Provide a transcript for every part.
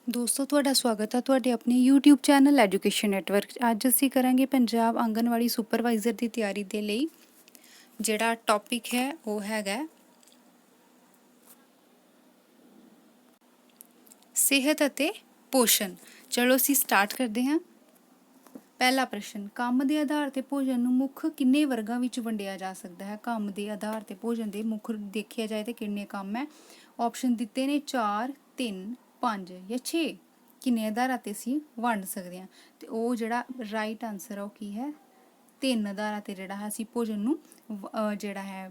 ਦੋਸਤੋ ਤੁਹਾਡਾ ਸਵਾਗਤ ਹੈ ਤੁਹਾਡੇ ਆਪਣੇ YouTube ਚੈਨਲ ਐਜੂਕੇਸ਼ਨ ਨੈਟਵਰਕ। ਅੱਜ ਅਸੀਂ ਕਰਾਂਗੇ ਪੰਜਾਬ ਆਂਗਨਵਾੜੀ ਸੁਪਰਵਾਈਜ਼ਰ ਦੀ ਤਿਆਰੀ ਦੇ ਲਈ। ਜਿਹੜਾ ਟੌਪਿਕ ਹੈ ਉਹ ਹੈਗਾ ਸਿਹਤ ਅਤੇ ਪੋਸ਼ਣ। ਚਲੋ ਅਸੀਂ ਸਟਾਰਟ ਕਰਦੇ ਹਾਂ। ਪਹਿਲਾ ਪ੍ਰਸ਼ਨ, ਕੰਮ ਦੇ ਆਧਾਰ ਤੇ ਭੋਜਨ ਨੂੰ ਮੁੱਖ ਕਿੰਨੇ ਵਰਗਾਂ ਵਿੱਚ ਵੰਡਿਆ ਜਾ ਸਕਦਾ ਹੈ? ਕੰਮ ਦੇ ਆਧਾਰ ਤੇ ਭੋਜਨ ਦੇ ਮੁੱਖ ਦੇਖਿਆ ਜਾਏ ਤੇ ਕਿੰਨੇ ਕੰਮ ਹੈ? ਆਪਸ਼ਨ ਦਿੱਤੇ ਨੇ 4, 3, 5 ਜਾਂ 6। ਕਿੰਨੇ ਆਧਾਰਾਂ ਤੇ ਅਸੀਂ ਵੰਡ ਸਕਦੇ ਹਾਂ? ਤੇ ਉਹ ਜਿਹੜਾ ਰਾਈਟ ਆਨਸਰ ਆ ਉਹ ਕੀ ਹੈ? 3 ਆਧਾਰਾਂ ਤੇ ਜਿਹੜਾ ਹੈ ਅਸੀਂ ਭੋਜਨ ਨੂੰ ਜਿਹੜਾ ਹੈ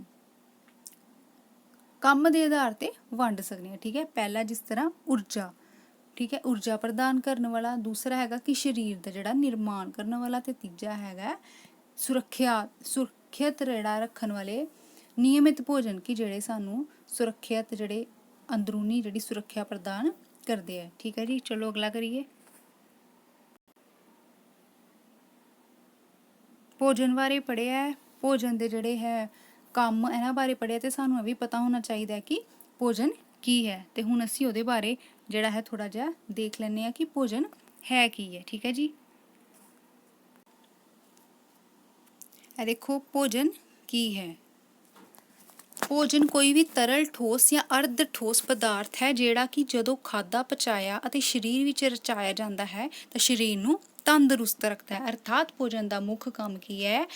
ਕੰਮ ਦੇ ਆਧਾਰ ਤੇ ਵੰਡ ਸਕਦੇ ਹਾਂ। ਠੀਕ ਹੈ, ਪਹਿਲਾ ਜਿਸ ਤਰ੍ਹਾਂ ਊਰਜਾ, ਠੀਕ ਹੈ, ਊਰਜਾ ਪ੍ਰਦਾਨ ਕਰਨ ਵਾਲਾ। ਦੂਸਰਾ ਹੈਗਾ ਕਿ ਸਰੀਰ ਦਾ ਜਿਹੜਾ ਨਿਰਮਾਣ ਕਰਨ ਵਾਲਾ। ਤੇ ਤੀਜਾ ਹੈਗਾ ਸੁਰੱਖਿਅਤ ਜਿਹੜਾ ਰੱਖਣ ਵਾਲੇ ਨਿਯਮਿਤ ਭੋਜਨ ਕਿ ਜਿਹੜੇ ਸਾਨੂੰ ਸੁਰੱਖਿਅਤ ਜਿਹੜੇ ਅੰਦਰੂਨੀ ਜਿਹੜੀ ਸੁਰੱਖਿਆ ਪ੍ਰਦਾਨ ਕਰਦੇ ਆ। ਠੀਕ ਹੈ ਜੀ, ਚਲੋ ਅਗਲਾ ਕਰੀਏ। ਭੋਜਨ ਬਾਰੇ ਪੜ੍ਹਿਆ, ਭੋਜਨ ਦੇ ਜਿਹੜੇ ਹੈ ਕੰਮ ਇਹਨਾਂ ਬਾਰੇ ਪੜ੍ਹਿਆ ਤੇ ਸਾਨੂੰ ਇਹ ਵੀ ਪਤਾ ਹੋਣਾ ਚਾਹੀਦਾ ਕਿ ਭੋਜਨ ਕੀ ਹੈ। ਤੇ ਹੁਣ ਅਸੀਂ ਉਹਦੇ ਬਾਰੇ ਜਿਹੜਾ ਹੈ ਥੋੜਾ ਜਿਹਾ ਦੇਖ ਲੈਂਦੇ ਹਾਂ ਕਿ ਭੋਜਨ ਹੈ ਕੀ ਹੈ। ਠੀਕ ਹੈ ਜੀ, ਇਹ ਦੇਖੋ ਭੋਜਨ ਕੀ ਹੈ। ਭੋਜਨ ਕੋਈ ਵੀ ਤਰਲ, ਠੋਸ ਜਾਂ ਅਰਧ ਠੋਸ ਪਦਾਰਥ ਹੈ ਜਿਹੜਾ ਕਿ ਜਦੋਂ ਖਾਧਾ ਪਚਾਇਆ ਅਤੇ ਸਰੀਰ ਵਿੱਚ ਰਚਾਇਆ ਜਾਂਦਾ ਹੈ ਤਾਂ ਸਰੀਰ ਨੂੰ ਤੰਦਰੁਸਤ ਰੱਖਦਾ ਹੈ। ਅਰਥਾਤ ਭੋਜਨ ਦਾ ਮੁੱਖ ਕੰਮ ਕੀ ਹੈ?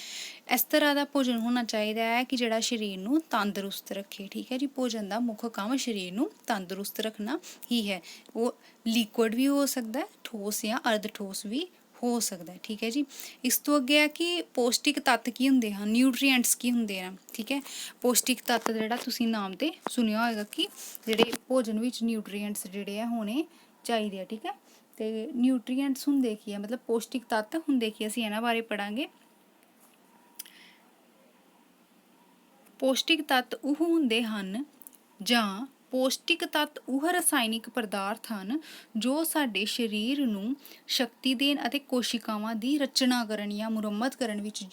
ਇਸ ਤਰ੍ਹਾਂ ਦਾ ਭੋਜਨ ਹੋਣਾ ਚਾਹੀਦਾ ਹੈ ਕਿ ਜਿਹੜਾ ਸਰੀਰ ਨੂੰ ਤੰਦਰੁਸਤ ਰੱਖੇ। ਠੀਕ ਹੈ ਜੀ, ਭੋਜਨ ਦਾ ਮੁੱਖ ਕੰਮ ਸਰੀਰ ਨੂੰ ਤੰਦਰੁਸਤ ਰੱਖਣਾ ਹੀ ਹੈ। ਉਹ ਲਿਕੁਇਡ ਵੀ ਹੋ ਸਕਦਾ, ਠੋਸ ਜਾਂ ਅਰਧ ਠੋਸ ਵੀ ਹੋ ਸਕਦਾ ਹੈ। ਠੀਕ ਹੈ ਜੀ, ਇਸ ਤੋਂ ਅੱਗੇ ਹੈ ਕਿ ਪੌਸ਼ਟਿਕ ਤੱਤ ਕੀ ਹੁੰਦੇ ਹਨ, ਨਿਊਟਰੀਐਂਟਸ ਕੀ ਹੁੰਦੇ ਹਨ। ਠੀਕ ਹੈ, ਪੌਸ਼ਟਿਕ ਤੱਤ ਜਿਹੜਾ ਤੁਸੀਂ ਨਾਮ ਤੇ ਸੁਣਿਆ ਹੋਏਗਾ ਕਿ ਜਿਹੜੇ ਭੋਜਨ ਵਿੱਚ ਨਿਊਟਰੀਐਂਟਸ ਜਿਹੜੇ ਆ ਹੋਣੇ ਚਾਹੀਦੇ ਆ। ਠੀਕ ਹੈ, ਤੇ ਨਿਊਟਰੀਐਂਟਸ ਹੁੰਦੇ ਕੀ ਆ, ਮਤਲਬ ਪੌਸ਼ਟਿਕ ਤੱਤ ਹੁੰਦੇ ਕੀ, ਅਸੀਂ ਇਹਨਾਂ ਬਾਰੇ ਪੜਾਂਗੇ। ਪੌਸ਼ਟਿਕ ਤੱਤ ਉਹ ਹੁੰਦੇ ਹਨ ਜਾਂ ਪੌਸ਼ਟਿਕ ਤੱਤ ਉਹ ਰਸਾਇਣਿਕ ਪਦਾਰਥ ਹਨ ਜੋ ਸਾਡੇ ਸਰੀਰ ਨੂੰ ਸ਼ਕਤੀ ਦੇਣ ਅਤੇ ਕੋਸ਼ਿਕਾਵਾਂ ਦੀ ਰਚਨਾ ਕਰਨ ਜਾਂ ਮੁਰੰਮਤ ਕਰਨ ਵਿੱਚ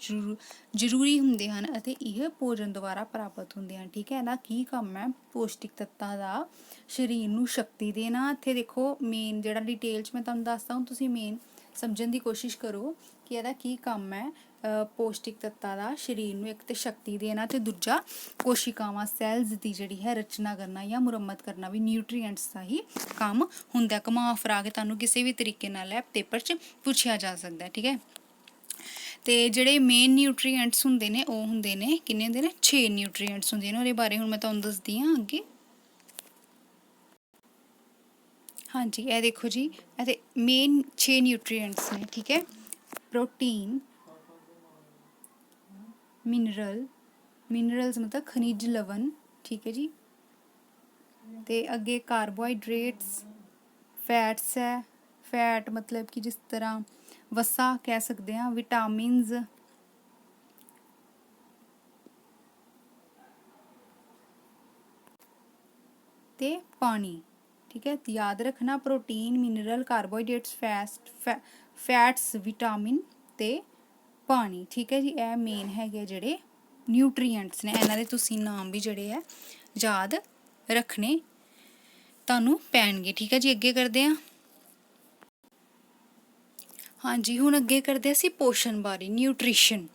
ਜ਼ਰੂਰੀ ਹੁੰਦੇ ਹਨ ਅਤੇ ਇਹ ਭੋਜਨ ਦੁਆਰਾ ਪ੍ਰਾਪਤ ਹੁੰਦੇ ਹਨ। ਠੀਕ ਹੈ, ਇਹਦਾ ਕੀ ਕੰਮ ਹੈ? ਪੌਸ਼ਟਿਕ ਤੱਤਾਂ ਦਾ ਸਰੀਰ ਨੂੰ ਸ਼ਕਤੀ ਦੇਣਾ। ਇੱਥੇ ਦੇਖੋ ਮੇਨ ਜਿਹੜਾ ਡਿਟੇਲ 'ਚ ਮੈਂ ਤੁਹਾਨੂੰ ਦੱਸਦਾ ਹਾਂ, ਤੁਸੀਂ ਮੇਨ ਸਮਝਣ ਦੀ ਕੋਸ਼ਿਸ਼ ਕਰੋ ਕਿ ਇਹਦਾ ਕੀ ਕੰਮ ਹੈ। ਪੌਸ਼ਟਿਕ ਤੱਤਾਂ ਦਾ ਸਰੀਰ ਨੂੰ ਇੱਕ ਤੇ ਸ਼ਕਤੀ ਦੇਣਾ ਤੇ ਦੂਜਾ ਕੋਸ਼ਿਕਾਵਾਂ ਸੈਲਜ਼ ਦੀ ਜਿਹੜੀ ਹੈ ਰਚਨਾ ਕਰਨਾ ਜਾਂ ਮੁਰੰਮਤ ਕਰਨਾ ਵੀ ਨਿਊਟਰੀਐਂਟਸ ਦਾ ਹੀ ਕੰਮ ਹੁੰਦਾ। ਘੁਮਾ ਫਿਰਾ ਕੇ ਤੁਹਾਨੂੰ ਕਿਸੇ ਵੀ ਤਰੀਕੇ ਨਾਲ ਇਹ ਪੇਪਰ 'ਚ ਪੁੱਛਿਆ ਜਾ ਸਕਦਾ। ਠੀਕ ਹੈ, ਤੇ ਜਿਹੜੇ ਮੇਨ ਨਿਊਟਰੀਐਂਟਸ ਹੁੰਦੇ ਨੇ ਉਹ ਹੁੰਦੇ ਨੇ ਕਿੰਨੇ ਹੁੰਦੇ ਨੇ? 6 ਨਿਊਟਰੀਐਂਟਸ ਹੁੰਦੇ ਨੇ। ਉਹਦੇ ਬਾਰੇ ਹੁਣ ਮੈਂ ਤੁਹਾਨੂੰ ਦੱਸਦੀ ਹਾਂ ਅੱਗੇ। ਹਾਂਜੀ, ਇਹ ਦੇਖੋ ਜੀ, ਇਹਦੇ ਮੇਨ 6 ਨਿਊਟਰੀਐਂਟਸ ਨੇ। ਠੀਕ ਹੈ, ਪ੍ਰੋਟੀਨ, ਮਿਨਰਲਸ ਮਤਲਬ ਖनिज ਲਵਣ। ਠੀਕ ਹੈ ਜੀ, ਤੇ ਅੱਗੇ ਕਾਰਬੋਹਾਈਡਰੇਟਸ, ਫੈਟਸ ਹੈ, ਫੈਟ ਮਤਲਬ ਕਿ ਜਿਸ ਤਰ੍ਹਾਂ ਵਸਾ ਕਹਿ ਸਕਦੇ ਹਾਂ, ਵਿਟਾਮਿਨਸ, ਤੇ ਪਾਣੀ। ਠੀਕ ਹੈ, ਯਾਦ ਰੱਖਣਾ protein, mineral, carbohydrates, fats, vitamin ਤੇ ਪਾਣੀ। ਠੀਕ ਹੈ ਜੀ, ਇਹ ਮੇਨ ਹੈਗੇ ਜਿਹੜੇ ਨਿਊਟਰੀਐਂਟਸ ਨੇ। ਇਹਨਾਂ ਦੇ ਤੁਸੀਂ ਨਾਮ ਵੀ ਜਿਹੜੇ ਆ ਯਾਦ ਰੱਖਣੇ ਤੁਹਾਨੂੰ ਪੈਣਗੇ। ਠੀਕ ਹੈ ਜੀ, ਅੱਗੇ ਕਰਦੇ ਹਾਂ। ਹਾਂਜੀ, ਹੁਣ ਅੱਗੇ ਕਰਦੇ ਅਸੀਂ ਪੋਸ਼ਣ ਬਾਰੇ, ਨਿਊਟ੍ਰੀਸ਼ਨ।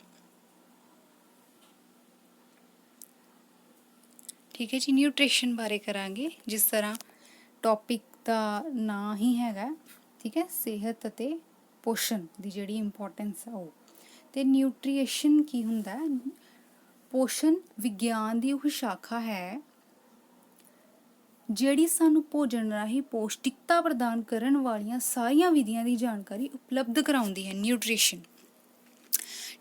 ਠੀਕ ਹੈ ਜੀ, ਨਿਊਟ੍ਰੀਸ਼ਨ ਬਾਰੇ ਕਰਾਂਗੇ। ਜਿਸ ਤਰ੍ਹਾਂ ਟੌਪਿਕ ਦਾ ਨਾਂ ਹੀ ਹੈਗਾ, ਠੀਕ ਹੈ, ਸਿਹਤ ਅਤੇ ਪੋਸ਼ਣ ਦੀ ਜਿਹੜੀ ਇੰਪੋਰਟੈਂਸ ਆ ਉਹ। ਤੇ ਨਿਊਟ੍ਰੀਸ਼ਨ ਕੀ ਹੁੰਦਾ? ਪੋਸ਼ਣ ਵਿਗਿਆਨ ਦੀ ਉਹ ਸ਼ਾਖਾ ਹੈ ਜਿਹੜੀ ਸਾਨੂੰ ਭੋਜਨ ਰਾਹੀਂ ਪੌਸ਼ਟਿਕਤਾ ਪ੍ਰਦਾਨ ਕਰਨ ਵਾਲੀਆਂ ਸਾਰੀਆਂ ਵਿਧੀਆਂ ਦੀ ਜਾਣਕਾਰੀ ਉਪਲਬਧ ਕਰਾਉਂਦੀ ਹੈ। ਨਿਊਟ੍ਰੀਸ਼ਨ,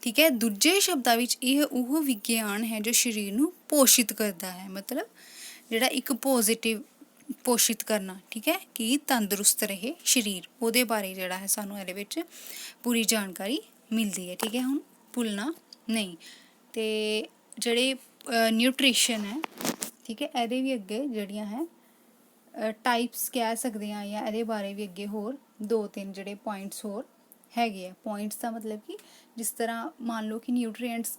ਠੀਕ ਹੈ, ਦੂਜੇ ਸ਼ਬਦਾਂ ਵਿੱਚ ਇਹ ਉਹ ਵਿਗਿਆਨ ਹੈ ਜੋ ਸਰੀਰ ਨੂੰ ਪੋਸ਼ਿਤ ਕਰਦਾ ਹੈ। ਮਤਲਬ ਜਿਹੜਾ ਇੱਕ ਪੋਜ਼ਿਟਿਵ ਪੋਸ਼ਿਤ ਕਰਨਾ, ਠੀਕ ਹੈ, ਕਿ ਤੰਦਰੁਸਤ ਰਹੇ ਸਰੀਰ, ਉਹਦੇ ਬਾਰੇ ਜਿਹੜਾ ਹੈ ਸਾਨੂੰ ਇਹਦੇ ਵਿੱਚ ਪੂਰੀ ਜਾਣਕਾਰੀ ਮਿਲਦੀ ਹੈ। ਠੀਕ ਹੈ, ਹੁਣ ਭੁੱਲਣਾ ਨਹੀਂ। ਤੇ ਜਿਹੜੇ ਨਿਊਟ੍ਰੀਸ਼ਨ ਹੈ, ਠੀਕ ਹੈ, ਇਹਦੇ ਵੀ ਅੱਗੇ ਜਿਹੜੀਆਂ ਹੈ ਟਾਈਪਸ ਕਹਿ ਸਕਦੇ ਹਾਂ, ਜਾਂ ਇਹਦੇ ਬਾਰੇ ਵੀ ਅੱਗੇ ਹੋਰ 2-3 ਜਿਹੜੇ ਪੁਆਇੰਟਸ ਹੋਰ ਹੈਗੇ ਆ। ਪੁਆਇੰਟਸ ਦਾ ਮਤਲਬ ਕਿ ਜਿਸ ਤਰ੍ਹਾਂ ਮੰਨ ਲਓ ਕਿ ਨਿਊਟਰੀਐਂਟਸ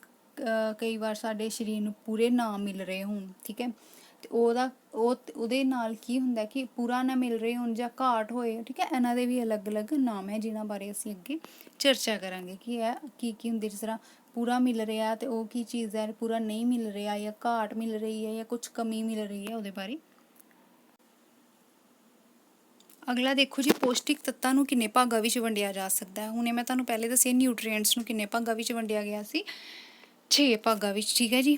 ਕਈ ਵਾਰ ਸਾਡੇ ਸਰੀਰ ਨੂੰ ਪੂਰੇ ਨਾ ਮਿਲ ਰਹੇ ਹੋਣ, ਠੀਕ ਹੈ, ਤੇ ਉਹਦੇ ਨਾਲ ਕੀ ਹੁੰਦਾ ਕਿ ਪੂਰਾ ਨਾ ਮਿਲ ਰਹੇ ਹੋਣ ਜਾਂ ਘਾਟ ਹੋਏ, ਠੀਕ ਹੈ। ਇਹਨਾਂ ਦੇ ਵੀ ਅਲੱਗ-ਅਲੱਗ ਨਾਮ ਹੈ ਜਿਨ੍ਹਾਂ ਬਾਰੇ ਅਸੀਂ ਅੱਗੇ ਚਰਚਾ ਕਰਾਂਗੇ ਕਿ ਇਹ ਕੀ ਹੁੰਦੀ। ਜਿਸ ਤਰ੍ਹਾਂ ਪੂਰਾ ਮਿਲ ਰਿਹਾ ਤੇ ਉਹ ਕੀ ਚੀਜ਼ ਹੈ, ਪੂਰਾ ਨਹੀਂ ਮਿਲ ਰਿਹਾ ਜਾਂ ਘਾਟ ਮਿਲ ਰਹੀ ਹੈ ਜਾਂ ਕੁਝ ਕਮੀ ਮਿਲ ਰਹੀ ਹੈ, ਉਹਦੇ ਬਾਰੇ। ਅਗਲਾ ਦੇਖੋ ਜੀ, ਪੌਸ਼ਟਿਕ ਤੱਤਾਂ ਨੂੰ ਕਿੰਨੇ ਭਾਗਾਂ ਵਿੱਚ ਵੰਡਿਆ ਜਾ ਸਕਦਾ ਹੈ। ਹੁਣੇ ਮੈਂ ਤੁਹਾਨੂੰ ਪਹਿਲੇ ਦੱਸਿਆ ਨਿਊਟ੍ਰੀਐਂਟਸ ਨੂੰ ਕਿੰਨੇ ਭਾਗਾਂ ਵਿੱਚ ਵੰਡਿਆ ਗਿਆ ਸੀ, 6 ਭਾਗਾਂ ਵਿੱਚ, ਠੀਕ ਹੈ ਜੀ।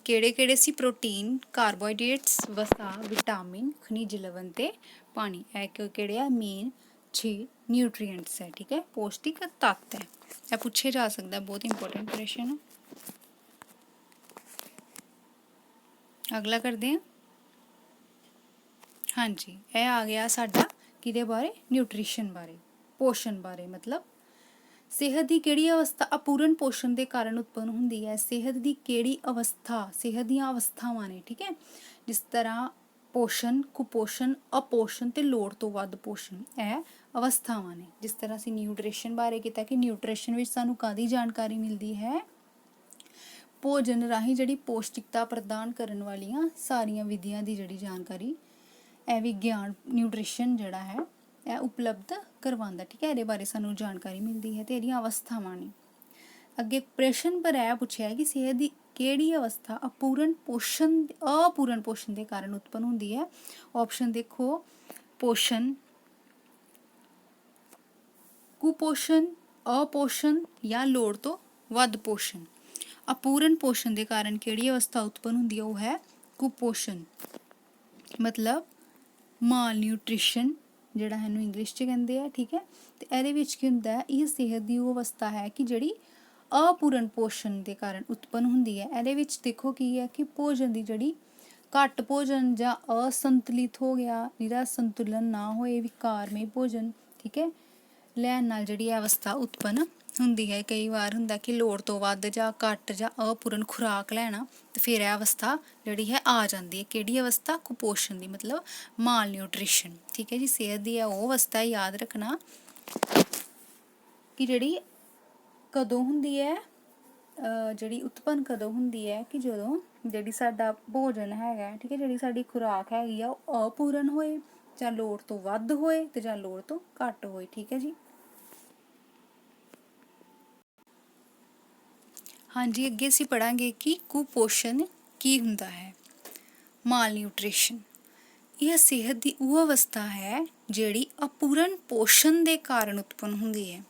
ਕਿਹੜੇ ਕਿਹੜੇ ਸੀ? ਪ੍ਰੋਟੀਨ, ਕਾਰਬੋਹਾਈਡਰੇਟਸ, ਵਸਾ, ਵਿਟਾਮਿਨ, ਖਣਿਜ ਲਵਣ ਤੇ ਪਾਣੀ। ਇਹ ਕਿਹੜੇ ਆ? ਮੇਨ 6 ਨਿਊਟ੍ਰੀਐਂਟਸ ਹੈ, ਠੀਕ ਹੈ, ਪੌਸ਼ਟਿਕ ਤੱਤ ਹੈ। ਇਹ ਪੁੱਛੇ ਜਾ ਸਕਦਾ, ਬਹੁਤ ਇੰਪੋਰਟੈਂਟ ਕੁਐਸਚਨ ਹੈ। ਅਗਲਾ ਕਰਦੇ ਹਾਂ। ਹਾਂਜੀ, ਇਹ ਆ ਗਿਆ ਸਾਡਾ ਕਿਹਦੇ ਬਾਰੇ? ਨਿਊਟ੍ਰੀਸ਼ਨ ਬਾਰੇ, ਪੋਸ਼ਣ ਬਾਰੇ। ਮਤਲਬ ਸਿਹਤ ਦੀ ਕਿਹੜੀ ਅਵਸਥਾ ਅਪੂਰਨ ਪੋਸ਼ਣ ਦੇ ਕਾਰਨ ਉਤਪੰਨ ਹੁੰਦੀ ਹੈ? ਸਿਹਤ ਦੀ ਕਿਹੜੀ ਅਵਸਥਾ, ਸਿਹਤ ਦੀਆਂ ਅਵਸਥਾਵਾਂ ਨੇ, ਠੀਕ ਹੈ। ਜਿਸ ਤਰ੍ਹਾਂ ਪੋਸ਼ਣ, ਕੁਪੋਸ਼ਣ, ਅਪੋਸ਼ਣ ਤੇ ਲੋੜ ਤੋਂ ਵੱਧ ਪੋਸ਼ਣ, ਇਹ ਅਵਸਥਾਵਾਂ ਨੇ। ਜਿਸ ਤਰ੍ਹਾਂ ਅਸੀਂ ਨਿਊਟ੍ਰੀਸ਼ਨ ਬਾਰੇ ਕੀਤਾ ਕਿ ਨਿਊਟ੍ਰੀਸ਼ਨ ਵਿੱਚ ਸਾਨੂੰ ਕਾਹਦੀ ਜਾਣਕਾਰੀ ਮਿਲਦੀ ਹੈ? ਭੋਜਨ ਰਾਹੀਂ ਜਿਹੜੀ ਪੌਸ਼ਟਿਕਤਾ ਪ੍ਰਦਾਨ ਕਰਨ ਵਾਲੀਆਂ ਸਾਰੀਆਂ ਵਿਧੀਆਂ ਦੀ ਜਿਹੜੀ ਜਾਣਕਾਰੀ ਇਹ ਵਿਗਿਆਨ ਨਿਊਟ੍ਰੀਸ਼ਨ ਜਿਹੜਾ ਹੈ ਇਹ ਉਪਲਬਧ ਕਰਵਾਉਂਦਾ, ਠੀਕ ਹੈ। ਇਹਦੇ ਬਾਰੇ ਸਾਨੂੰ ਜਾਣਕਾਰੀ ਮਿਲਦੀ ਹੈ ਤੇ ਇਹਦੀਆਂ ਅਵਸਥਾਵਾਂ ਨੇ। ਅੱਗੇ ਪ੍ਰਸ਼ਨ ਪਰ ਇਹ ਪੁੱਛਿਆ ਕਿ ਸਿਹਤ ਦੀ ਕਿਹੜੀ ਅਵਸਥਾ ਅਪੂਰਨ ਪੋਸ਼ਣ ਦੇ ਕਾਰਨ ਉਤਪੰਨ ਹੁੰਦੀ ਹੈ? ਆਪਸ਼ਨ ਦੇਖੋ, ਪੋਸ਼ਣ, ਕੁਪੋਸ਼ਣ, ਅਪੋਸ਼ਣ ਜਾਂ ਲੋੜ ਤੋਂ ਵੱਧ ਪੋਸ਼ਣ। ਅਪੂਰਨ ਪੋਸ਼ਣ ਦੇ ਕਾਰਨ ਕਿਹੜੀ ਅਵਸਥਾ ਉਤਪੰਨ ਹੁੰਦੀ ਹੈ? ਉਹ ਹੈ ਕੁਪੋਸ਼ਣ। ਮਤਲਬ ਮਾਲ ਨਿਊਟ੍ਰੀਸ਼ਨ ਜਿਹੜਾ ਇਹਨੂੰ ਇੰਗਲਿਸ਼ 'ਚ ਕਹਿੰਦੇ ਆ, ਠੀਕ ਹੈ। ਤੇ ਇਹਦੇ ਵਿੱਚ ਕੀ ਹੁੰਦਾ ਹੈ? ਇਹ ਸਿਹਤ ਦੀ ਉਹ ਅਵਸਥਾ ਹੈ ਕਿ ਜਿਹੜੀ ਅਪੂਰਨ ਪੋਸ਼ਣ ਦੇ ਕਾਰਨ ਉਤਪੰਨ ਹੁੰਦੀ ਹੈ। ਇਹਦੇ ਵਿੱਚ ਦੇਖੋ ਕੀ ਹੈ ਕਿ ਭੋਜਨ ਦੀ ਜਿਹੜੀ ਘੱਟ ਭੋਜਨ ਜਾਂ ਅਸੰਤੁਲਿਤ ਹੋ ਗਿਆ, ਜਿਹਦਾ ਸੰਤੁਲਨ ਨਾ ਹੋਏ, ਵਿਕਾਰਮਈ ਭੋਜਨ, ਠੀਕ ਹੈ, ਲੈਣ ਨਾਲ ਜਿਹੜੀ ਅਵਸਥਾ ਉਤਪੰਨ ਹੁੰਦੀ ਹੈ। ਕਈ ਵਾਰ ਹੁੰਦਾ ਕਿ ਲੋੜ ਤੋਂ ਵੱਧ ਜਾਂ ਘੱਟ ਜਾਂ ਅਪੂਰਨ ਖੁਰਾਕ ਲੈਣਾ ਤੇ ਫਿਰ ਇਹ ਅਵਸਥਾ ਜਿਹੜੀ ਹੈ ਆ ਜਾਂਦੀ ਹੈ। ਕਿਹੜੀ ਅਵਸਥਾ? ਕੁਪੋਸ਼ਣ ਦੀ, ਮਤਲਬ ਮਾਲ ਨਿਊਟ੍ਰੀਸ਼ਨ, ਠੀਕ ਹੈ ਜੀ। ਸਿਹਤ ਦੀ ਹੈ ਉਹ ਅਵਸਥਾ, ਯਾਦ ਰੱਖਣਾ ਕਿ ਜਿਹੜੀ ਕਦੋਂ ਹੁੰਦੀ ਹੈ, ਜਿਹੜੀ ਉਤਪੰਨ ਕਦੋਂ ਹੁੰਦੀ ਹੈ ਕਿ ਜਦੋਂ ਜਿਹੜੀ ਸਾਡਾ ਭੋਜਨ ਹੈਗਾ, ਠੀਕ ਹੈ, ਜਿਹੜੀ ਸਾਡੀ ਖੁਰਾਕ ਹੈਗੀ ਆ ਉਹ ਅਪੂਰਨ ਹੋਏ ਜਾਂ ਲੋੜ ਤੋਂ ਵੱਧ ਹੋਏ ਤੇ ਜਾਂ ਲੋੜ ਤੋਂ ਘੱਟ ਹੋਏ, ਠੀਕ ਹੈ ਜੀ। ਹਾਂਜੀ, ਅੱਗੇ ਅਸੀਂ ਪੜਾਂਗੇ ਕਿ ਕੁਪੋਸ਼ਣ ਕੀ ਹੁੰਦਾ ਹੈ। ਮਾਲ ਨਿਊਟ੍ਰੀਸ਼ਨ ਇਹ ਸਿਹਤ ਦੀ ਉਹ ਅਵਸਥਾ ਹੈ ਜਿਹੜੀ ਅਪੂਰਨ ਪੋਸ਼ਣ ਦੇ ਕਾਰਨ ਉਤਪੰਨ ਹੁੰਦੀ ਹੈ।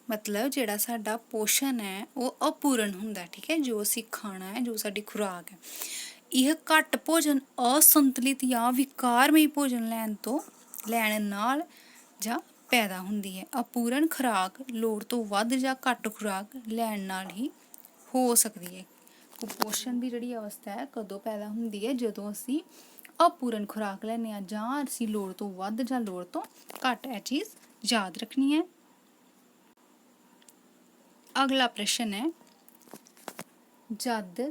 ਮਤਲਬ ਜਿਹੜਾ ਸਾਡਾ ਪੋਸ਼ਣ ਹੈ ਉਹ ਅਪੂਰਨ ਹੁੰਦਾ, ਠੀਕ ਹੈ, ਜੋ ਅਸੀਂ ਖਾਣਾ ਹੈ, ਜੋ ਸਾਡੀ ਖੁਰਾਕ ਹੈ। ਇਹ ਘੱਟ ਭੋਜਨ, ਅਸੰਤੁਲਿਤ ਜਾਂ ਵਿਕਾਰਮਈ ਭੋਜਨ ਲੈਣ ਨਾਲ ਜਾਂ ਪੈਦਾ ਹੁੰਦੀ ਹੈ। ਅਪੂਰਨ ਖੁਰਾਕ ਲੋੜ ਤੋਂ ਵੱਧ ਜਾਂ ਘੱਟ ਖੁਰਾਕ ਲੈਣ ਨਾਲ ਹੀ ਹੋ ਸਕਦੀ ਹੈ। ਕੁਪੋਸ਼ਣ ਦੀ ਜਿਹੜੀ ਅਵਸਥਾ ਹੈ ਕਦੋਂ ਪੈਦਾ ਹੁੰਦੀ ਹੈ? ਜਦੋਂ ਅਸੀਂ ਅਪੂਰਨ ਖੁਰਾਕ ਲੈਂਦੇ ਹਾਂ ਜਾਂ ਅਸੀਂ ਲੋੜ ਤੋਂ ਵੱਧ ਜਾਂ ਲੋੜ ਤੋਂ ਘੱਟ। ਇਹ ਚੀਜ਼ ਯਾਦ ਰੱਖਣੀ ਹੈ। ਅਗਲਾ ਪ੍ਰਸ਼ਨ ਹੈ, ਜਦ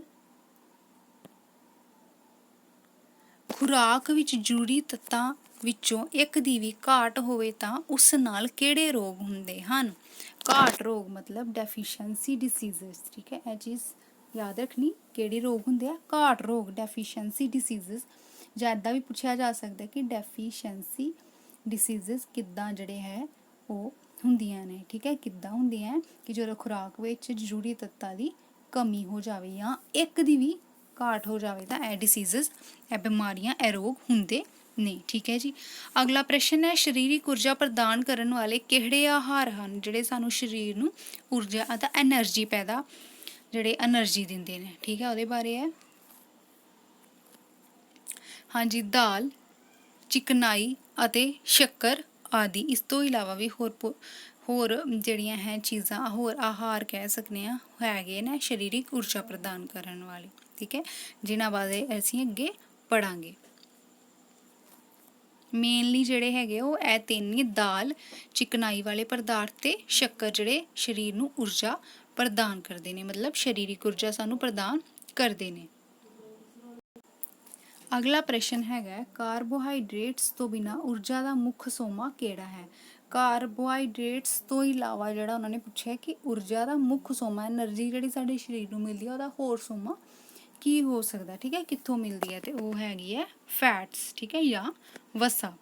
ਖੁਰਾਕ ਵਿੱਚ ਜ਼ਰੂਰੀ ਤੱਤਾਂ ਵਿੱਚੋਂ ਇੱਕ ਦੀ ਵੀ ਘਾਟ ਹੋਵੇ ਤਾਂ ਉਸ ਨਾਲ ਕਿਹੜੇ ਰੋਗ ਹੁੰਦੇ ਹਨ? ਘਾਟ ਰੋਗ ਮਤਲਬ ਡੈਫੀਸ਼ੀਐਂਸੀ ਡਿਸੀਜ਼ਸ, ਠੀਕ ਹੈ, ਇਹ ਚੀਜ਼ ਯਾਦ ਰੱਖਣੀ। ਕਿਹੜੇ ਰੋਗ ਹੁੰਦੇ ਆ? ਘਾਟ ਰੋਗ, ਡੈਫੀਸ਼ੀਐਂਸੀ ਡਿਸੀਜ਼ਸ। ਜਾਂ ਇੱਦਾਂ ਵੀ ਪੁੱਛਿਆ ਜਾ ਸਕਦਾ ਕਿ ਡੈਫੀਸ਼ੀਐਂਸੀ ਡਿਸੀਜ਼ਸ ਕਿੱਦਾਂ ਜਿਹੜੇ ਹੈ ਉਹ ਹੁੰਦੀਆਂ ਨੇ, ਠੀਕ ਹੈ, ਕਿੱਦਾਂ ਹੁੰਦੀਆਂ ਕਿ ਜਦੋਂ ਖੁਰਾਕ ਵਿੱਚ ਜ਼ਰੂਰੀ ਤੱਤਾਂ ਦੀ ਕਮੀ ਹੋ ਜਾਵੇ ਜਾਂ ਇੱਕ ਦੀ ਵੀ ਘਾਟ ਹੋ ਜਾਵੇ ਤਾਂ ਇਹ ਡਿਸੀਜ਼ਸ, ਇਹ ਬਿਮਾਰੀਆਂ, ਇਹ ਰੋਗ ਹੁੰਦੇ ਨੇ, ਠੀਕ ਹੈ ਜੀ। ਅਗਲਾ ਪ੍ਰਸ਼ਨ ਹੈ, ਸਰੀਰਕ ਊਰਜਾ ਪ੍ਰਦਾਨ ਕਰਨ ਵਾਲੇ ਕਿਹੜੇ ਆਹਾਰ ਹਨ ਜਿਹੜੇ ਸਾਨੂੰ ਸਰੀਰ ਨੂੰ ਊਰਜਾ ਅਤੇ ਐਨਰਜੀ ਐਨਰਜੀ ਦਿੰਦੇ ਨੇ, ਠੀਕ ਹੈ, ਉਹਦੇ ਬਾਰੇ ਹੈ। ਹਾਂਜੀ, ਦਾਲ, ਚਿਕਨਾਈ ਅਤੇ ਸ਼ੱਕਰ ਆਦਿ। ਇਸ ਤੋਂ ਇਲਾਵਾ ਵੀ ਹੋਰ ਜਿਹੜੀਆਂ ਹੈ ਚੀਜ਼ਾਂ, ਹੋਰ ਆਹਾਰ ਕਹਿ ਸਕਦੇ ਹਾਂ, ਹੈਗੇ ਨੇ ਸਰੀਰਕ ਊਰਜਾ ਪ੍ਰਦਾਨ ਕਰਨ ਵਾਲੇ, ਠੀਕ ਹੈ, ਜਿਨ੍ਹਾਂ ਬਾਰੇ ਅਸੀਂ ਅੱਗੇ ਪੜਾਂਗੇ। ਮੇਨਲੀ ਜਿਹੜੇ ਹੈਗੇ ਉਹ ਇਹ ਤਿੰਨ ਨੇ, ਦਾਲ, ਚਿਕਨਾਈ ਵਾਲੇ ਪਦਾਰਥ ਤੇ ਸ਼ੱਕਰ, ਜਿਹੜੇ ਸਰੀਰ ਨੂੰ ਊਰਜਾ ਪ੍ਰਦਾਨ ਕਰਦੇ ਨੇ, ਮਤਲਬ ਸਰੀਰਕ ਊਰਜਾ ਸਾਨੂੰ ਪ੍ਰਦਾਨ ਕਰਦੇ ਨੇ। ਅਗਲਾ ਪ੍ਰਸ਼ਨ ਹੈਗਾ, ਕਾਰਬੋਹਾਈਡਰੇਟਸ ਤੋਂ ਬਿਨਾਂ ਊਰਜਾ ਦਾ ਮੁੱਖ ਸੋਮਾ ਕਿਹੜਾ ਹੈ? ਕਾਰਬੋਹਾਈਡਰੇਟਸ ਤੋਂ ਇਲਾਵਾ ਜਿਹੜਾ ਉਹਨਾਂ ਨੇ ਪੁੱਛਿਆ ਕਿ ਊਰਜਾ ਦਾ ਮੁੱਖ ਸੋਮਾ, ਐਨਰਜੀ ਜਿਹੜੀ ਸਾਡੇ ਸਰੀਰ ਨੂੰ ਮਿਲਦੀ ਹੈ, ਉਹਦਾ ਹੋਰ ਸੋਮਾ ਕੀ ਹੋ ਸਕਦਾ, ਠੀਕ ਹੈ, ਕਿੱਥੋਂ ਮਿਲਦੀ ਹੈ, ਤੇ ਉਹ ਹੈਗੀ ਹੈ ਫੈਟਸ, ਠੀਕ ਹੈ, ਜਾਂ ਵਸਾ।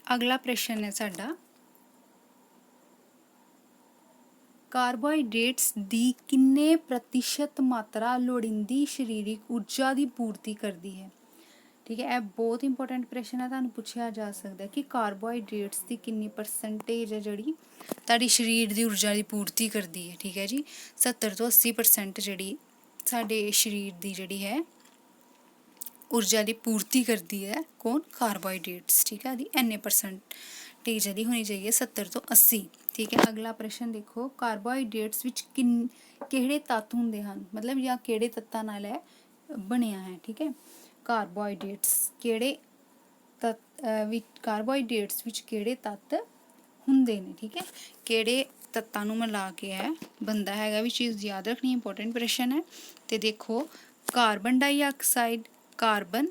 ਅਗਲਾ ਪ੍ਰਸ਼ਨ ਹੈ ਸਾਡਾ, ਕਾਰਬੋਹਾਈਡਰੇਟਸ ਦੀ ਕਿੰਨੇ ਪ੍ਰਤੀਸ਼ਤ ਮਾਤਰਾ ਲੋੜੀਂਦੀ ਸਰੀਰਕ ਊਰਜਾ ਦੀ ਪੂਰਤੀ ਕਰਦੀ ਹੈ, ਠੀਕ ਹੈ। ਇਹ ਬਹੁਤ ਇੰਪੋਰਟੈਂਟ ਪ੍ਰਸ਼ਨ ਹੈ, ਤੁਹਾਨੂੰ ਪੁੱਛਿਆ ਜਾ ਸਕਦਾ ਕਿ ਕਾਰਬੋਹਾਈਡਰੇਟਸ ਦੀ ਕਿੰਨੀ ਪਰਸੈਂਟੇਜ ਹੈ ਜਿਹੜੀ ਤੁਹਾਡੀ ਸਰੀਰ ਦੀ ਊਰਜਾ ਦੀ ਪੂਰਤੀ ਕਰਦੀ ਹੈ, ਠੀਕ ਹੈ ਜੀ। 70 ਤੋਂ 80% ਜਿਹੜੀ ਸਾਡੇ ਸਰੀਰ ਦੀ ਜਿਹੜੀ ਹੈ ਊਰਜਾ ਦੀ ਪੂਰਤੀ ਕਰਦੀ ਹੈ, ਕੌਣ, ਕਾਰਬੋਹਾਈਡਰੇਟਸ, ਠੀਕ ਹੈ। ਦੀ ਇੰਨੇ ਪਰਸੈਂਟੇਜ ਜਿਹੜੀ ਹੋਣੀ ਚਾਹੀਏ 70 ਤੋਂ 80, ਠੀਕ ਹੈ। ਅਗਲਾ ਪ੍ਰਸ਼ਨ ਦੇਖੋ, ਕਾਰਬੋਹਾਈਡਰੇਟਸ ਵਿੱਚ ਕਿਹੜੇ ਤੱਤ ਹੁੰਦੇ ਹਨ, ਮਤਲਬ ਜਾਂ ਕਿਹੜੇ ਤੱਤਾਂ ਨਾਲ ਇਹ ਬਣਿਆ ਹੈ, ਠੀਕ ਹੈ। ਕਾਰਬੋਹਾਈਡਰੇਟਸ ਕਿਹੜੇ ਕਾਰਬੋਹਾਈਡਰੇਟਸ ਵਿੱਚ ਕਿਹੜੇ ਤੱਤ ਹੁੰਦੇ ਨੇ, ਠੀਕ ਹੈ, ਕਿਹੜੇ ਤੱਤਾਂ ਨੂੰ ਮਿਲਾ ਕੇ ਹੈ ਬੰਦਾ ਹੈਗਾ, ਵੀ ਚੀਜ਼ ਯਾਦ ਰੱਖਣੀ, ਇੰਪੋਰਟੈਂਟ ਪ੍ਰਸ਼ਨ ਹੈ। ਤੇ ਦੇਖੋ, ਕਾਰਬਨ ਡਾਈਆਕਸਾਈਡ, ਕਾਰਬਨ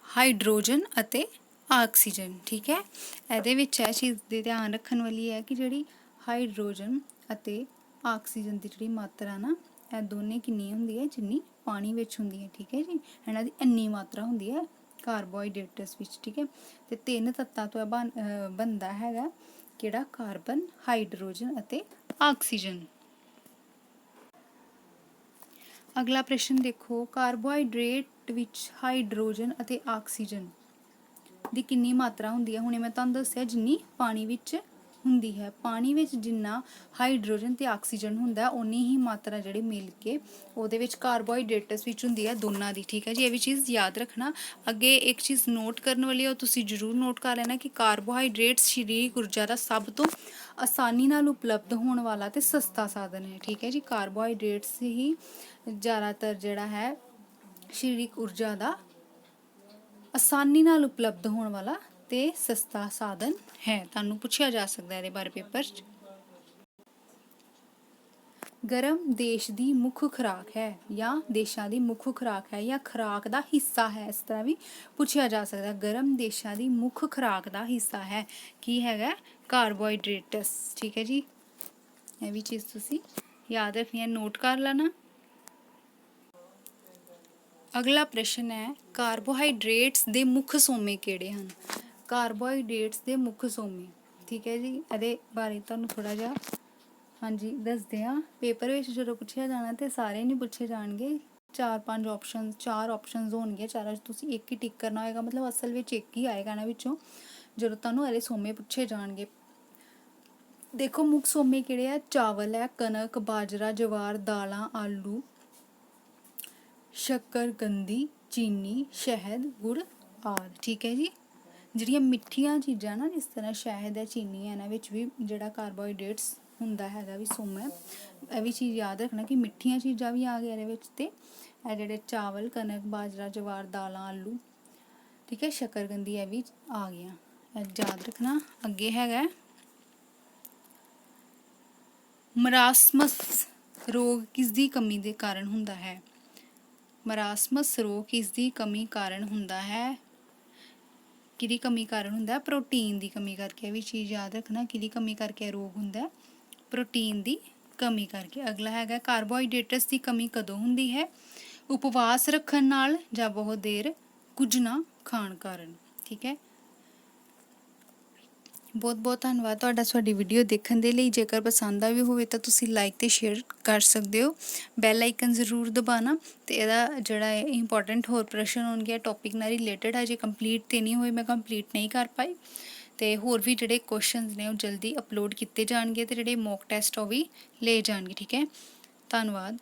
ਹਾਈਡਰੋਜਨ ਅਤੇ ਆਕਸੀਜਨ, ਠੀਕ ਹੈ। ਇਹਦੇ ਵਿੱਚ ਇਹ ਚੀਜ਼ ਦੇ ਧਿਆਨ ਰੱਖਣ ਵਾਲੀ ਹੈ ਕਿ ਜਿਹੜੀ ਹਾਈਡਰੋਜਨ ਅਤੇ ਆਕਸੀਜਨ ਦੀ ਜਿਹੜੀ ਮਾਤਰਾ ਨਾ, ਇਹ ਦੋਨੇ ਕਿੰਨੀ ਹੁੰਦੀ ਹੈ, ਜਿੰਨੀ ਪਾਣੀ ਵਿੱਚ ਹੁੰਦੀ ਹੈ, ਠੀਕ ਹੈ ਜੀ। ਇਹਨਾਂ ਦੀ ਇੰਨੀ ਮਾਤਰਾ ਹੁੰਦੀ ਹੈ ਕਾਰਬੋਹਾਈਡਰੇਟਸ ਵਿੱਚ, ਠੀਕ ਹੈ। ਤੇ 3 ਤੱਤਾਂ ਤੋਂ ਬਣਦਾ ਹੈਗਾ ਕਿਹੜਾ, ਕਾਰਬਨ, ਹਾਈਡਰੋਜਨ ਅਤੇ ਆਕਸੀਜਨ। ਅਗਲਾ ਪ੍ਰਸ਼ਨ ਦੇਖੋ, ਕਾਰਬੋਹਾਈਡਰੇਟ ਵਿੱਚ ਹਾਈਡਰੋਜਨ ਅਤੇ ਆਕਸੀਜਨ ਦੀ ਕਿੰਨੀ ਮਾਤਰਾ ਹੁੰਦੀ ਹੈ। ਹੁਣੇ ਮੈਂ ਤੁਹਾਨੂੰ ਦੱਸਿਆ ਜਿੰਨੀ ਪਾਣੀ ਵਿੱਚ ਹੁੰਦੀ ਹੈ, ਪਾਣੀ ਵਿੱਚ ਜਿੰਨਾ ਹਾਈਡਰੋਜਨ ਤੇ ਆਕਸੀਜਨ ਹੁੰਦਾ ਓਨੀ ਹੀ ਮਾਤਰਾ ਜਿਹੜੀ ਮਿਲ ਕੇ ਉਹਦੇ ਵਿੱਚ ਕਾਰਬੋਹਾਈਡਰੇਟਸ ਵਿੱਚ ਹੁੰਦੀ ਹੈ, ਦੋਨਾਂ ਦੀ, ਠੀਕ ਹੈ ਜੀ। ਇਹ ਵੀ ਚੀਜ਼ ਯਾਦ ਰੱਖਣਾ। ਅੱਗੇ ਇੱਕ ਚੀਜ਼ ਨੋਟ ਕਰਨ ਵਾਲੀ ਉਹ ਤੁਸੀਂ ਜ਼ਰੂਰ ਨੋਟ ਕਰ ਲੈਣਾ ਕਿ ਕਾਰਬੋਹਾਈਡਰੇਟਸ ਸਰੀਰਕ ਊਰਜਾ ਦਾ ਸਭ ਤੋਂ ਆਸਾਨੀ ਨਾਲ ਉਪਲਬਧ ਹੋਣ ਵਾਲਾ ਤੇ ਸਸਤਾ ਸਾਧਨ ਹੈ, ਠੀਕ ਹੈ ਜੀ। ਕਾਰਬੋਹਾਈਡਰੇਟਸ ਹੀ ਜ਼ਿਆਦਾਤਰ ਜਿਹੜਾ ਹੈ ਸਰੀਰਕ ਊਰਜਾ ਦਾ ਆਸਾਨੀ ਨਾਲ ਉਪਲਬਧ ਹੋਣ ਵਾਲਾ ਤੇ ਸਸਤਾ ਸਾਧਨ ਹੈ। ਤੁਹਾਨੂੰ ਪੁੱਛਿਆ ਜਾ ਸਕਦਾ ਇਹਦੇ ਬਾਰੇ ਪੇਪਰ 'ਚ। ਗਰਮ ਦੇਸ਼ ਦੀ ਮੁੱਖ ਖੁਰਾਕ ਹੈ ਜਾਂ ਦੇਸ਼ਾਂ ਦੀ ਮੁੱਖ ਖੁਰਾਕ ਹੈ ਜਾਂ ਖੁਰਾਕ ਦਾ ਹਿੱਸਾ ਹੈ, ਇਸ ਤਰ੍ਹਾਂ ਵੀ ਪੁੱਛਿਆ ਜਾ ਸਕਦਾ। ਗਰਮ ਦੇਸ਼ਾਂ ਦੀ ਮੁੱਖ ਖੁਰਾਕ ਦਾ ਹਿੱਸਾ ਹੈ, ਕੀ ਹੈਗਾ, ਕਾਰਬੋਹਾਈਡਰੇਟਸ, ਠੀਕ ਹੈ ਜੀ। ਇਹ ਵੀ ਚੀਜ਼ ਤੁਸੀਂ ਯਾਦ ਰੱਖਣੀ ਹੈ, ਨੋਟ ਕਰ ਲੈਣਾ। ਅਗਲਾ ਪ੍ਰਸ਼ਨ ਹੈ, ਕਾਰਬੋਹਾਈਡਰੇਟਸ ਦੇ ਮੁੱਖ ਸੋਮੇ ਕਿਹੜੇ ਹਨ। ਕਾਰਬੋਹਾਈਡਰੇਟਸ ਦੇ ਮੁੱਖ ਸੋਮੇ, ਠੀਕ ਹੈ ਜੀ। ਇਹਦੇ ਬਾਰੇ ਤੁਹਾਨੂੰ ਥੋੜ੍ਹਾ ਜਿਹਾ ਹਾਂਜੀ ਦੱਸਦੇ ਹਾਂ। ਪੇਪਰ ਵਿੱਚ ਜਦੋਂ ਪੁੱਛਿਆ ਜਾਣਾ ਤੇ ਸਾਰੇ ਨਹੀਂ ਪੁੱਛੇ ਜਾਣਗੇ, 4 ਆਪਸ਼ਨਸ ਹੋਣਗੇ, ਚਾਰਾਂ 'ਚ ਤੁਸੀਂ ਇੱਕ ਹੀ ਟਿਕ ਕਰਨਾ ਹੋਏਗਾ, ਮਤਲਬ ਅਸਲ ਵਿੱਚ ਇੱਕ ਹੀ ਆਏਗਾ ਇਹਨਾਂ ਵਿੱਚੋਂ ਜਦੋਂ ਤੁਹਾਨੂੰ ਇਹਦੇ ਸੋਮੇ ਪੁੱਛੇ ਜਾਣਗੇ। ਦੇਖੋ, ਮੁੱਖ ਸੋਮੇ ਕਿਹੜੇ ਆ, ਚਾਵਲ ਹੈ, ਕਣਕ, ਬਾਜਰਾ, ਜਵਾਰ, ਦਾਲਾਂ, ਆਲੂ, ਸ਼ੱਕਰਕੰਦੀ, ਚੀਨੀ, ਸ਼ਹਿਦ, ਗੁੜ ਆਦਿ, ਠੀਕ ਹੈ ਜੀ। ਜਿਹੜੀਆਂ ਮਿੱਠੀਆਂ ਚੀਜ਼ਾਂ ਨਾ, ਜਿਸ ਤਰ੍ਹਾਂ ਸ਼ਹਿਦ ਹੈ, ਚੀਨੀ ਹੈ, ਇਹਨਾਂ ਵਿੱਚ ਵੀ ਜਿਹੜਾ ਕਾਰਬੋਹਾਈਡਰੇਟਸ ਹੁੰਦਾ ਹੈਗਾ ਵੀ ਸੋਮਾ ਹੈ। ਇਹ ਵੀ ਚੀਜ਼ ਯਾਦ ਰੱਖਣਾ ਕਿ ਮਿੱਠੀਆਂ ਚੀਜ਼ਾਂ ਵੀ ਆ ਗਈਆਂ ਇਹਦੇ ਵਿੱਚ, ਤੇ ਇਹ ਜਿਹੜੇ ਚਾਵਲ, ਕਣਕ, ਬਾਜਰਾ, ਜਵਾਰ, ਦਾਲਾਂ, ਆਲੂ, ਠੀਕ ਹੈ, ਸ਼ੱਕਰਕੰਦੀ, ਇਹ ਵੀ ਆ ਗਈਆਂ, ਇਹ ਯਾਦ ਰੱਖਣਾ। ਅੱਗੇ ਹੈਗਾ ਮਰਾਸਮਸ ਰੋਗ ਕਿਸ ਦੀ ਕਮੀ ਦੇ ਕਾਰਨ ਹੁੰਦਾ ਹੈ। ਮਰਾਸਮਸ ਰੋਗ ਕਿਸ ਦੀ ਕਮੀ ਕਾਰਨ ਹੁੰਦਾ ਹੈ, ਕਿਹਦੀ ਕਮੀ ਕਾਰਨ ਹੁੰਦਾ, ਪ੍ਰੋਟੀਨ ਦੀ ਕਮੀ ਕਰਕੇ। ਇਹ ਵੀ ਚੀਜ਼ ਯਾਦ ਰੱਖਣਾ, ਕਿਹਦੀ ਕਮੀ ਕਰਕੇ ਰੋਗ ਹੁੰਦਾ, ਪ੍ਰੋਟੀਨ ਦੀ ਕਮੀ ਕਰਕੇ। ਅਗਲਾ ਹੈਗਾ, ਕਾਰਬੋਹਾਈਡਰੇਟਸ ਦੀ ਕਮੀ ਕਦੋਂ ਹੁੰਦੀ ਹੈ, ਉਪਵਾਸ ਰੱਖਣ ਨਾਲ ਜਾਂ ਬਹੁਤ ਦੇਰ ਕੁਝ ਨਾ ਖਾਣ ਕਾਰਨ, ਠੀਕ ਹੈ। ਬਹੁਤ ਬਹੁਤ ਧੰਨਵਾਦ ਤੁਹਾਡਾ ਸਾਡੀ ਵੀਡੀਓ ਦੇਖਣ ਦੇ ਲਈ। ਜੇਕਰ ਪਸੰਦ ਆਈ ਹੋਵੇ ਤਾਂ ਤੁਸੀਂ ਲਾਈਕ ਤੇ ਸ਼ੇਅਰ ਕਰ ਸਕਦੇ ਹੋ। ਬੈਲ ਆਈਕਨ ਜ਼ਰੂਰ ਦਬਾਉਣਾ। ਤੇ ਇਹਦਾ ਜਿਹੜਾ ਇੰਪੋਰਟੈਂਟ ਹੋਰ ਪ੍ਰਸ਼ਨ ਹੋਣਗੇ ਟੌਪਿਕ ਨਾਲ ਰਿਲੇਟਡ ਹੈ, ਜੇ ਕੰਪਲੀਟ ਤੇ ਨਹੀਂ ਹੋਏ, ਮੈਂ ਕੰਪਲੀਟ ਨਹੀਂ ਕਰ ਪਾਈ, ਤੇ ਹੋਰ ਵੀ ਜਿਹੜੇ ਕੁਐਸਚਨਸ ਨੇ ਉਹ ਜਲਦੀ ਅਪਲੋਡ ਕੀਤੇ ਜਾਣਗੇ, ਤੇ ਜਿਹੜੇ ਮੌਕ ਟੈਸਟ ਉਹ ਵੀ ਲਏ ਜਾਣਗੇ, ਠੀਕ ਹੈ। ਧੰਨਵਾਦ।